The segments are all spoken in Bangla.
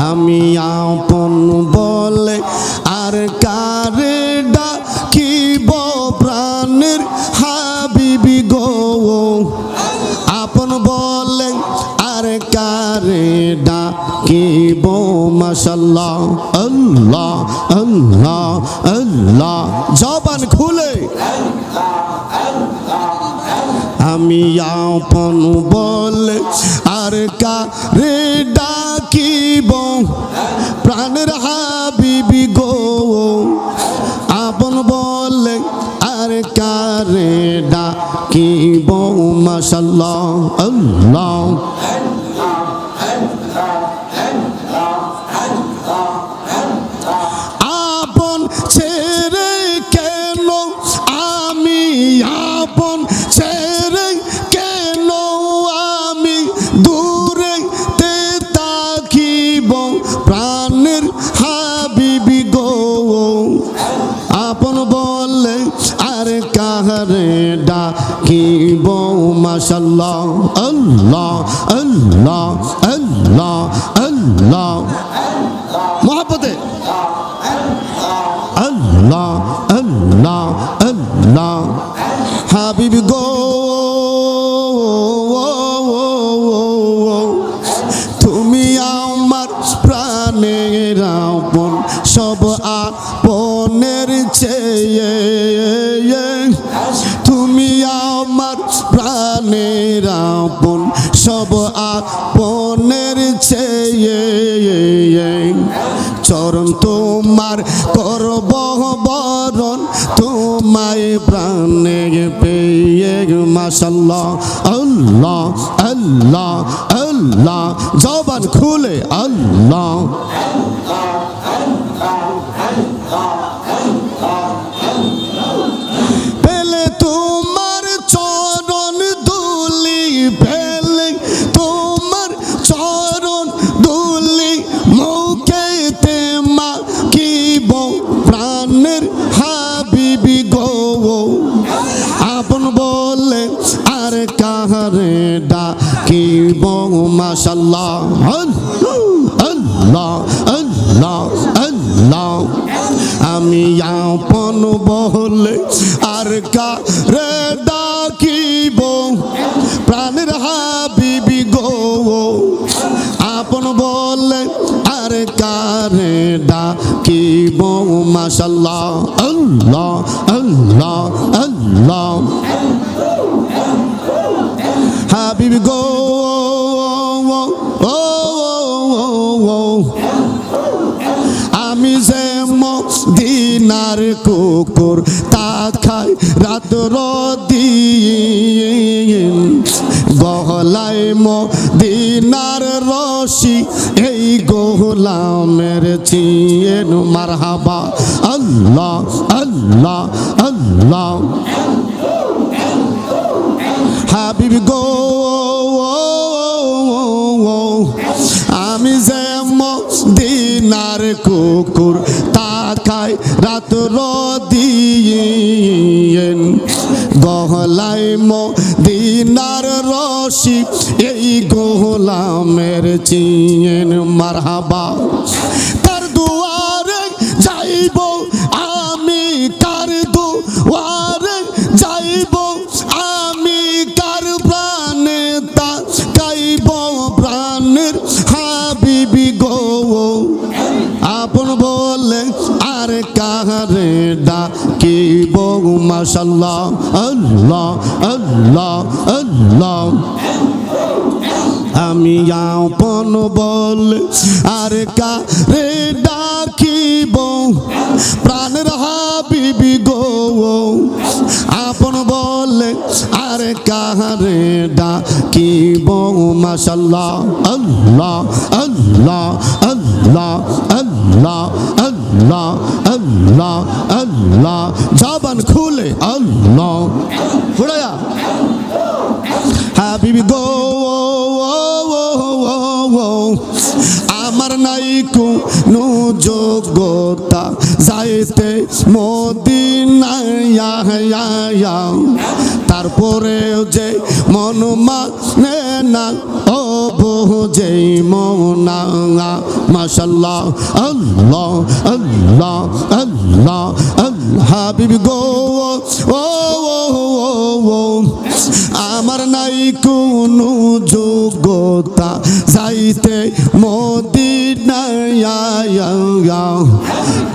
আমি আপন বলে আর কারে ডাকিব প্রাণের হাবিবি গো আপন বলে আর কারে ডাকিব মাশাআল্লাহ আল্লাহ আল্লাহ আল্লাহ জবান খুলে আমি আপন বলে আর কারে ডাকিব প্রাণের হাবিবি গো আপন বলে আর কারে ডাকিব মাশাআল্লাহ আল্লাহ আপন ছেড়ে কেন আমি আপন ছেড়ে কেন আমি দূরে তে তাকিব প্রাণের হাবিবি গো আপন বলে আর কারে ডাকিব মাশাআল্লাহ আল্লাহ আল্লাহ আল্লাহ আল্লাহ মহব্বতে আল্লাহ আল্লাহ আল্লাহ হাবিব গো তুমি আমার প্রাণের আপন সব আপনের চেয়ে তুমি আমার প্রাণের আপন সব আপনের চেয়ে চরণ তোমার করব বরণ তোমায় প্রাণে পেয়ে মাশাআল্লাহ আল্লাহ আল্লাহ আল্লাহ জবান খুলে আল্লাহ পেলে তোমার চরণ দুলি পেলে তোমার চরণ দুলি মুখেতে মাখিব প্রাণের হাবিবি গো আপন বলে আর কাহারে ডাকিব মাশাআল্লাহ আল্লাহ আল্লাহ আল্লাহ আমি আপন বলে আর কারে ডাকিব প্রাণের হাবিবি গো আপন বলে আর কারে ডাকিব মাশাআল্লাহ আল্লাহ আল্লাহ আল্লাহ হাবিবি গো আমি যে মদিনার কুকুর তা খাই রাত দিন গহলায় মদিনার রশি এই গোলামের চিয়েন মারহাবা আল্লাহ আল্লাহ আল্লাহ হাবিব গো আমি যে মদিনার কুকুর তা খাই রাত দিন গহলায় মদিনার রশি এই গোলামের চিয়েন মারহাবা তার দুয়ারে যাইব আমি তার দুয়ারে যাইব আমি কার প্রাণে তাকাইব প্রাণের হাবিবি গো আপন বলে আর কাহারে ডাকিব মাশাআল্লাহ আল্লাহ আল্লাহ আল্লাহ আমি আপন বলে আর কারে ডাকিব প্রাণের হাবিবি গো আপন বলে আর কাহারে ডাকিব মাশাআল্লাহ আল্লাহ আল্লাহ আল্লাহ আল্লাহ আল্লাহ আল্লাহ আল্লাহ জবান খুলে আল্লাহ ফুড়ায়া হাবিবি গো আমার নাই কোনো যোগ্যতা যাইতে মদিনায় তারপরে যে মন মানে না ও যেই মোনা মাশাআল্লাহ আল্লাহ আল্লাহ আল্লাহ আল্লাহ হাবিবি গো ও আমার নাই কোনো যোগ্যতা যাইতে মদিনায়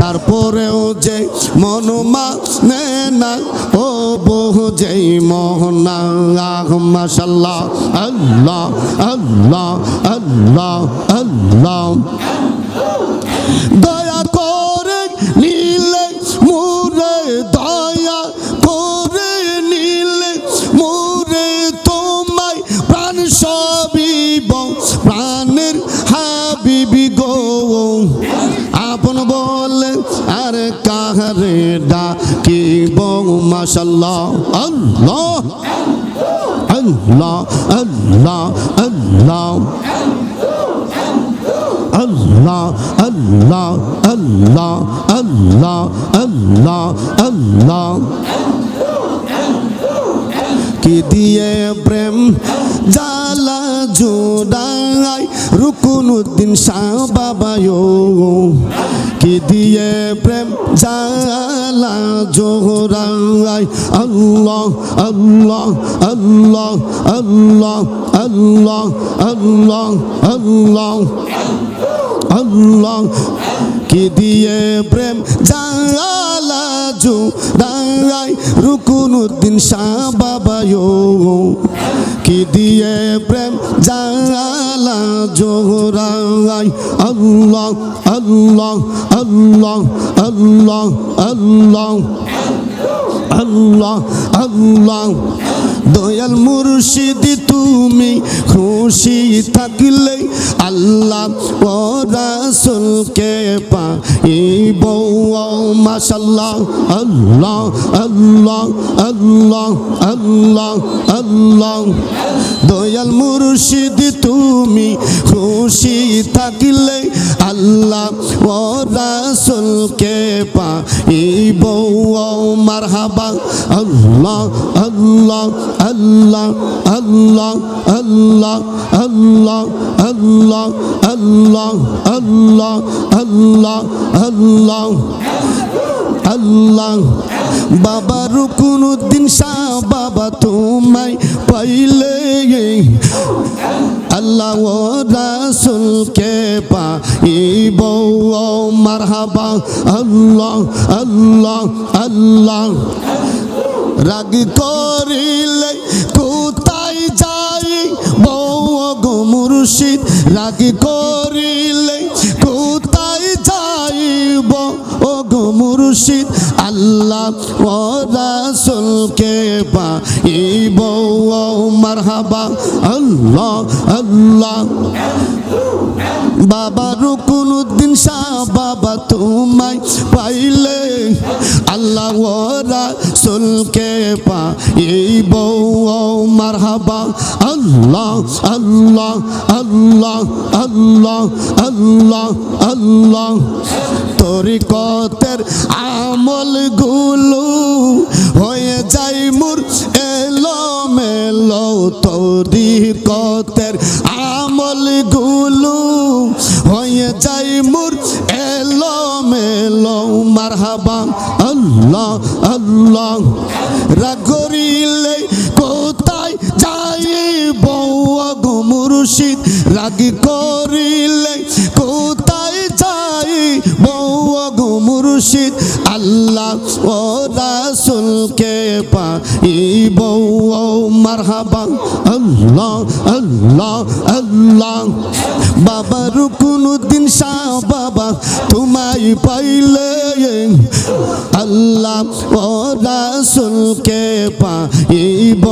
তারপরেও যে মন মানে না ও বহু যেই মোহনা মাশাআল্লাহ আল্লাহ আল্লাহ আল্লাহ আল্লাহ দয়া করে নীলে মুরে দয়া করে নীলে মুরে তোমায় প্রাণ সবিব প্রাণের হাবিবি গো আপন বলে আর কাহারে ডাকিব মাশাআল্লাহ আল্লাহ আল্লাহ আল্লাহ আল্লাহ আল্লাহ আল্লাহ আল্লাহ আল্লাহ আল্লাহ আল্লাহ কি দিয়ে প্রেম জালা জোড়াই রুকুনুদ্দিন শাহ বাবায়ো কি দিয়ে প্রেম জালা জোড়াই আল্লাহ আল্লাহ আল্লাহ আল্লাহ আল্লাহ আল্লাহ আল্লাহ আল্লাহ কি দিয়ে প্রেম জালা জোড়াই রুকুনুদ্দিন শাহ বাবায়ো কি দিয়ে প্রেম জালা জোড়াই আল্লাহ আল্লাহ আল্লাহ আল্লাহ আল্লাহ আল্লাহ আল্লাহ দয়াল মুর্শিদ তুমি খুশি থাকলে আল্লাহ ও রাসূলকে পাইব মাশাআল্লাহ আল্লাহ আল্লাহ আল্লাহ আল্লাহ আল্লাহ দয়াল মুর্শিদ তুমি খুশি থাকলে আল্লাহ ও রাসূলকে পাইব মারহাবা আল্লাহ আল্লাহ আল্লাহ আল্লাহ আল্লাহ আল্লাহ আল্লাহ আল্লাহ আল্লাহ আল্লাহ আল্লাহ আল্লাহ বাবা রুকুনুদ্দিন শাহ বাবা তোমায় পাইলে আল্লাহ ও রাসূলকে পাইব মারহাবা আল্লাহ আল্লাহ আল্লাহ রাগ করিলে কোথায় যাই গো মুর্শিদ রাগ করিলে কোথায় যাইব ও গো মুর্শিদ আল্লাহ ও রাসূলকে পাইব মারহাবা আল্লাহ আল্লাহ বাবা রুকুনুদ্দিন শাহ বাবা তোমায় পাইলে আল্লাহ ও রাসূলকে পাইব মারহাবা আল্লাহ আল্লাহ আল্লাহ আল্লাহ আল্লাহ আল্লাহ তরিকতের আমল গুলো হয়ে যায় মোর এলোমেলো তরিকতের আমল গুলো হয়ে যায় মোর এলোমেলো মারহাবা আল্লাহ আল্লাহ রাগ করিলে কোথায় যাইব গো মুর্শিদ রাগ করিলে কোথায় যাইব গো মুর্শিদ আল্লাহ ও রাসূলকে পাইব মারহাবা আল্লাহ আল্লাহ আল্লাহ বাবা রুকুনুদ্দিন শাহ বাবা তোমায় পাইলে আল্লাহ ও রাসূলকে পাইব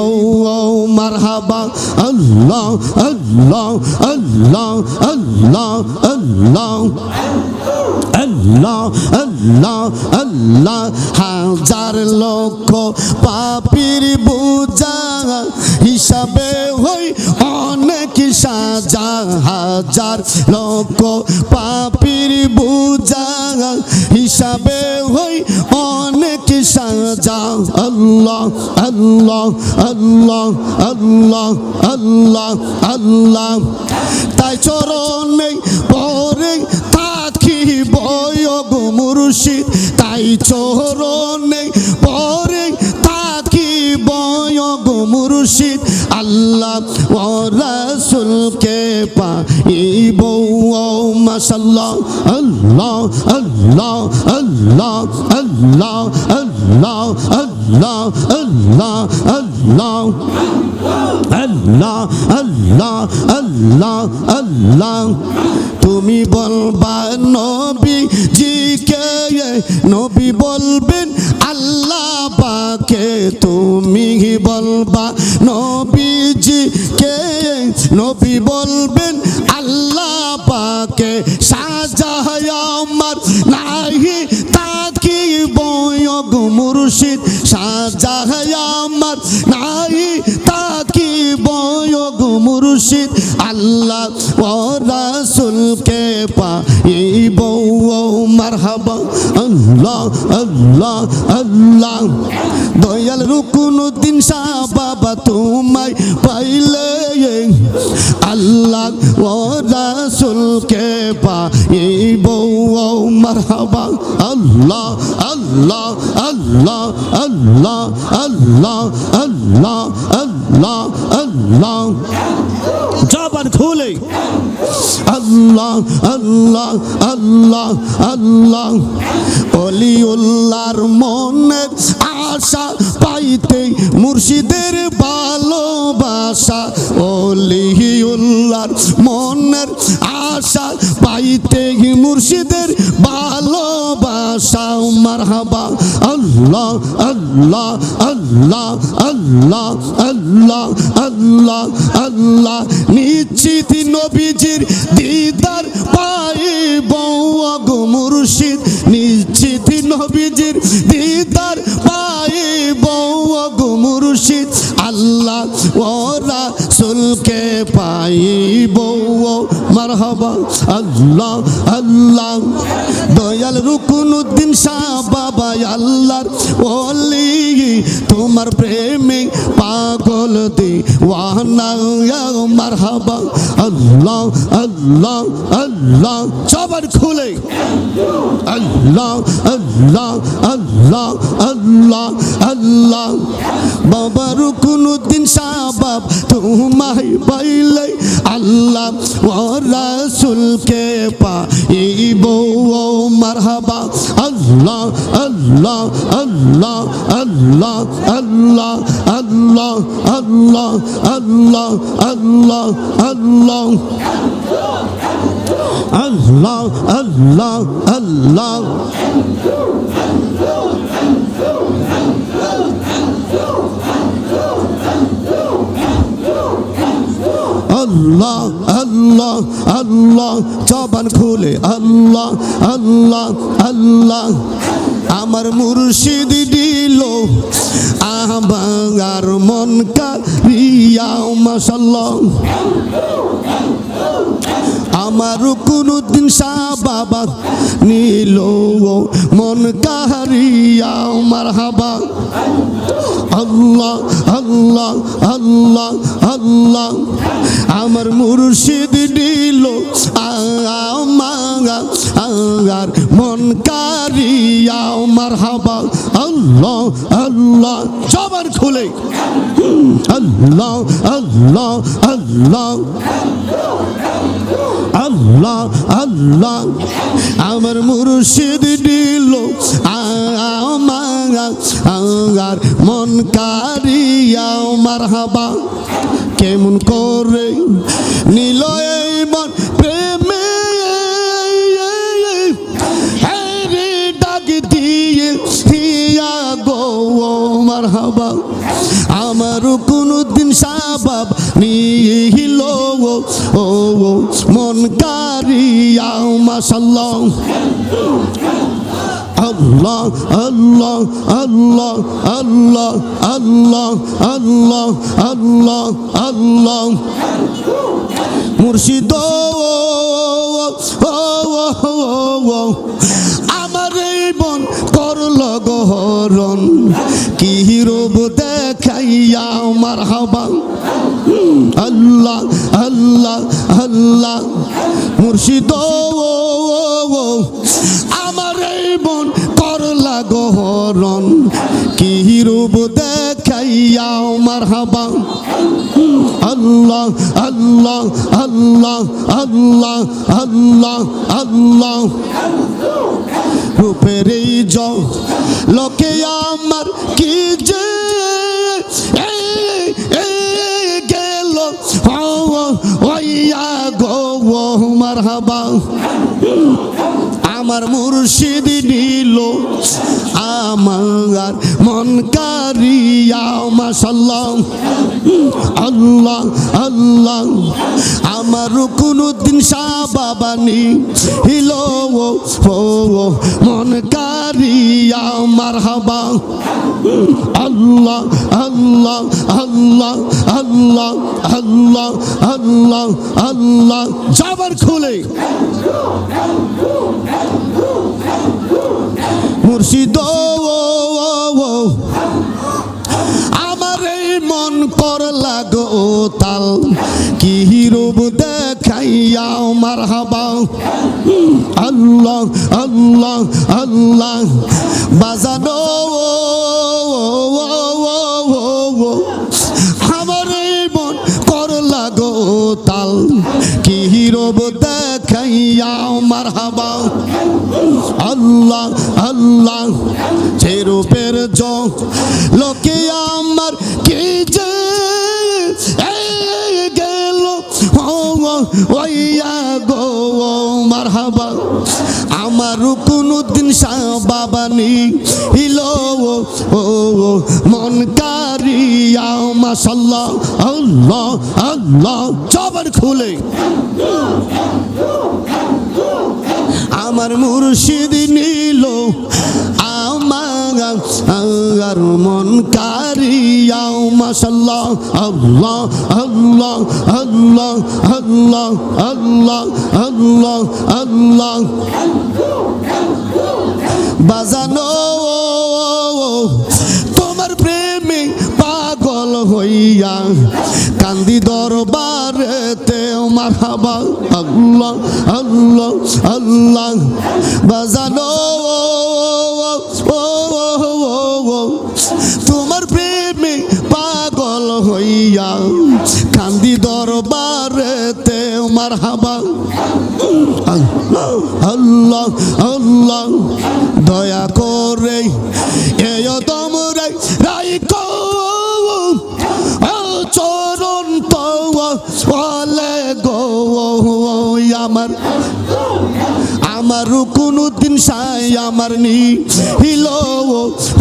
মারহাবা আল্লাহ আল্লাহ আল্লাহ আল্লাহ আল্লাহ আল্লাহ আল্লাহ আল্লাহ হাজার লক্ষ পাপীর বোঝা হিসাবে হই অনেক সাজা হাজার লক্ষ পাপীর বোঝা হিসাবে হই অনেক কি সাজা আল্লাহ আল্লাহ আল্লাহ আল্লাহ আল্লাহ আল্লাহ তাই চরণে পরে থাকি বয়গ মুর্শিদ তাই চরণে পরে থাকি বয়গ মুর্শিদ আল্লাহ ও রাসূলকে পাইব মাশাআল্লাহ আল্লাহ আল্লাহ আল্লাহ আল্লাহ আল্লাহ আল্লাহ আল্লাহ আল্লাহ আল্লাহ আল্লাহ আল্লাহ আল্লাহ তুমি বলবা নবীজিকে নবী বলবেন আল্লাহ পাকে তুমি বলবা নবীজিকে নবী বলবেন আল্লাহ পাকে সাজায় আমার নাহি তাকি বয়গ মুর্শিদ সাজায় আমার নাহি তাকি বয়গ মুর্শিদ আল্লাহ ও রাসূলকে পাইব মারহাবা আল্লাহ আল্লাহ আল্লাহ দয়াল রুকনুদ্দিন শাহ বাবা তোমায় পাইলে আল্লাহ ও রাসূলকে পাইব মারহাবা আল্লাহ আল্লাহ আল্লাহ আল্লাহ আল্লাহ আল্লাহ আল্লাহ আল্লাহ জবান খুলে আল্লাহ আল্লাহ আল্লাহ আল্লাহ অলিউল্লাহর মনের আশা পাইতে মুর্শিদের ভালোবাসা অলিউল্লাহর মনের আশা পাইতে মুর্শিদের ভালোবাসা মারহাবা আল্লাহ আল্লাহ আল্লাহ আল্লাহ আল্লাহ আল্লাহ আল্লাহ নিশ্চিত নবীজির দিদার পাইব গো মুর্শিদ নিশ্চিত নবীজির দিদার পাইব গো মুর্শিদ আল্লাহ ও রাসূলকে পাইব মারহাবা আল্লাহ আল্লাহ দয়াল রুকনুদ্দিন শাহ বাবা আল্লাহর ওলি তোমার প্রেমে পাগল দিওয়ানা মারহাবা আল্লাহ আল্লাহ আল্লাহ জবান খুলে আল্লাহ আল্লাহ আল্লাহ আল্লাহ আল্লাহ বাবা রুকনুদ্দিন শাহ বাব তোমায় পাইলে আল্লাহ ও রাসূলকে পাইব মারহাবা আল্লাহ আল্লাহ আল্লাহ আল্লাহ আল্লাহ আল্লাহ আল্লাহ আল্লাহ আল্লাহ আল্লাহ আল্লাহ আল্লাহ আল্লাহ আল্লাহ আল্লাহ আল্লাহ জবান খুলে আল্লাহ আল্লাহ আল্লাহ আমার মুর্শিদ দিল আমার মন কারিয়া মাশাআল্লাহ আমার রুকনুদ্দিন শাহ বাবা নীল মন কারিয়া মারহাবা আল্লাহ আল্লাহ আল্লাহ আল্লাহ আমার মুর্শিদ দিল আমার মন কারিয়া মারহাবা আল্লাহ আল্লাহ জবান খুলে আল্লাহ আল্লাহ আল্লাহ আল্লাহ আল্লাহ আমার মুর্শিদ দিল আমার মন কারিয়া মারহাবা কেমন করে নিল এই মন প্রেমে হ্যারে ডাক দিয়ে হিয়া গো মারহাবা আমার রুকনুদ্দিন শাহ বাব নিহিল ও মন কারিয়া মাশাআল্লাহ আল্লাহ আল্লাহ আল্লাহ আল্লাহ আল্লাহ আল্লাহ আল্লাহ আল্লাহ মুর্শিদ আমার এই মন করল গো হরণ কি রূপ দেখাইয়া মারহাবা আল্লাহ আল্লাহ আল্লাহ মুর্শিদ আমার এই মন করলা গহরণ কি রূপ দেখাইয়া মারহাবা আল্লাহ আল্লাহ আল্লাহ আল্লাহ আল্লাহ আল্লাহ রূপের এই লোকে আমার কি যে গেল ওইয়া গো মারহাবা আমার মুর্শিদ নিল আমার মন কারিয়া মাশাআল্লাহ আল্লাহ আল্লাহ আমার রুকনুদ্দিন শাহ বাবানি হিলো ও মন কারিয়া মারহাবা আল্লাহ আল্লাহ আল্লাহ আল্লাহ আল্লাহ আল্লাহ আল্লাহ জবর খুলে মুর্শিদ আমার এই মন করলা গো তাল কি রূপ দেখাইয়া মারহাবা আল্লাহ আল্লাহ আল্লাহ বাজানো আমার এই মন করলা গো তাল কি রূপ দেখাইয়া মারহাবা আল্লাহ আল্লাহ যে রূপের লোকে আমার কি যে গেল ওইয়া গো মারহাবা আমার রুকনুদ্দিন শাহ বাবানি হিলো ও মন কারিয়া মাশাআল্লাহ আল্লাহ আল্লাহ জবর খুলে আমার মুর্শিদ নিল আমার মন কারিয়া মাশাআল্লাহ আল্লাহ আল্লাহ আল্লাহ আল্লাহ আল্লাহ আল্লাহ আল্লাহ বাজানো তোমার প্রেমে পাগল হইয়া কান্দি দরবারেতে মারহাবা আল্লাহ আল্লাহ আল্লাহ বাজানো তোমার প্রেমে পাগল হইয়া কান্দি দরবারেতে মারহাবা আল্লাহ আল্লাহ আল্লাহ দয়া করে এই তোমরা রাইকো চরণ তো বলে গো আমার আমার রুকনুদ্দিন শাহ আমার নি হিলো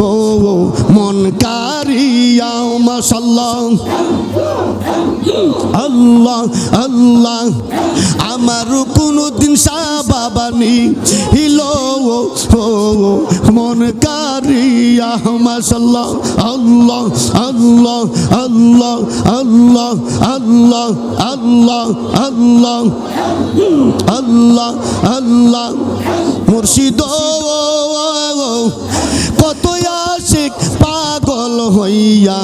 ও মন কারিয়া মাশাআল্লাহ আল্লাহ আল্লাহ আমার রুকনুদ্দিন শাহ বাবানি হিলো ও মন কারিয়া মাশাআল্লাহ আল্লাহ আল্লাহ আল্লাহ আল্লাহ আল্লাহ আল্লাহ আল্লাহ আল্লাহ আল্লাহ মুর্শিদ কত আশিক পাগল হইয়া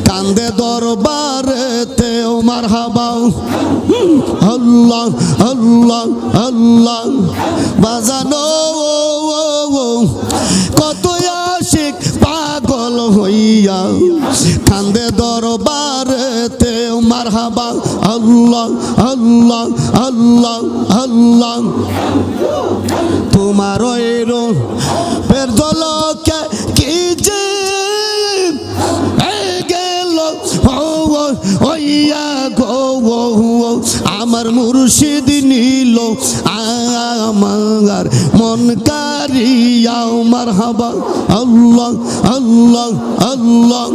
কান্দে দরবারেতে মারহাবা আল্লাহ আল্লাহ আল্লাহ বাজানো কত আশিক পাগল হইয়া কান্দে দরবারেতে মারহাবা আল্লাহ আল্লাহ আল্লাহ আল্লাহ তোমার পের দলকে কি যে গেল ওইয়া গো আমার মুর্শিদ নিল আমার মন কারিয়া মারহাবা আল্লাহ আল্লাহ আল্লাহ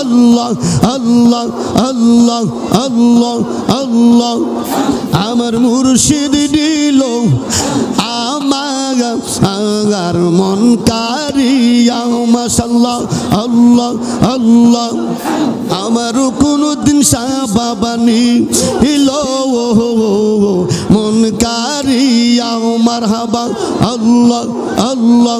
আল্লাহ আল্লাহ আল্লাহ আল্লাহ আল্লাহ আমার মুর্শিদ নিল আমার মন কারিয়া মাশাআল্লাহ আল্লাহ আল্লাহ আমার রুকনুদ্দিন শাহ বাবানি হিলো মন কারিয়া মারহাবা আল্লাহ আল্লাহ